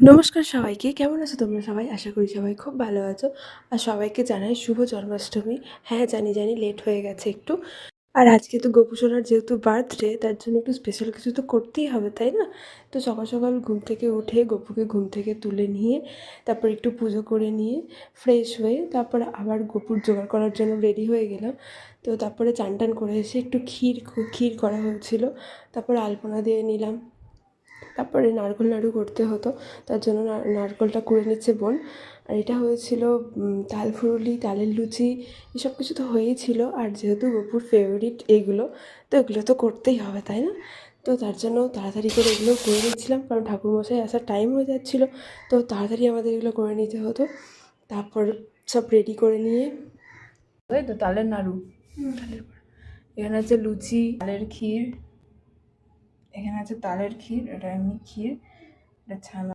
নমস্কার সবাইকে, কেমন আছো তোমরা সবাই? আশা করি সবাই খুব ভালো আছো। আর সবাইকে জানাই শুভ জন্মাষ্টমী। হ্যাঁ, জানি লেট হয়ে গেছে একটু। আর আজকে তো গোপু সোনার যেহেতু বার্থডে, তার জন্য একটু স্পেশাল কিছু তো করতেই হবে, তাই না? তো সকাল সকাল ঘুম থেকে উঠে গোপুকে ঘুম থেকে তুলে নিয়ে তারপর একটু পুজো করে নিয়ে ফ্রেশ হয়ে তারপরে আবার গোপুর জোগাড় করার জন্য রেডি হয়ে গেলাম। তো তারপরে চান টান করে এসে একটু ক্ষীর করা হয়েছিল, তারপরে আলপনা দিয়ে নিলাম। তারপরে নারকেল নাড়ু করতে হতো, তার জন্য নারকেলটা কুড়ে নিচ্ছে বোন। আর এটা হয়েছিল তাল ফুরুলি, তালের লুচি, এসব কিছু তো হয়েই ছিল। আর যেহেতু গপুর ফেভারিট এগুলো, তো এগুলো তো করতেই হবে, তাই না? তো তার জন্য তাড়াতাড়ি করে এগুলো করে নিচ্ছিলাম, কারণ ঠাকুরমশাই আসার টাইম হয়ে যাচ্ছিলো। তো তাড়াতাড়ি আমাদের এগুলো করে নিতে হতো। তারপর সব রেডি করে নিয়ে ওই তো তালের নাড়ু, এখানে আছে লুচি, তালের ক্ষীর, এখানে আছে তালের ক্ষীর, এটা এমনি ক্ষীর, এটা ছানা।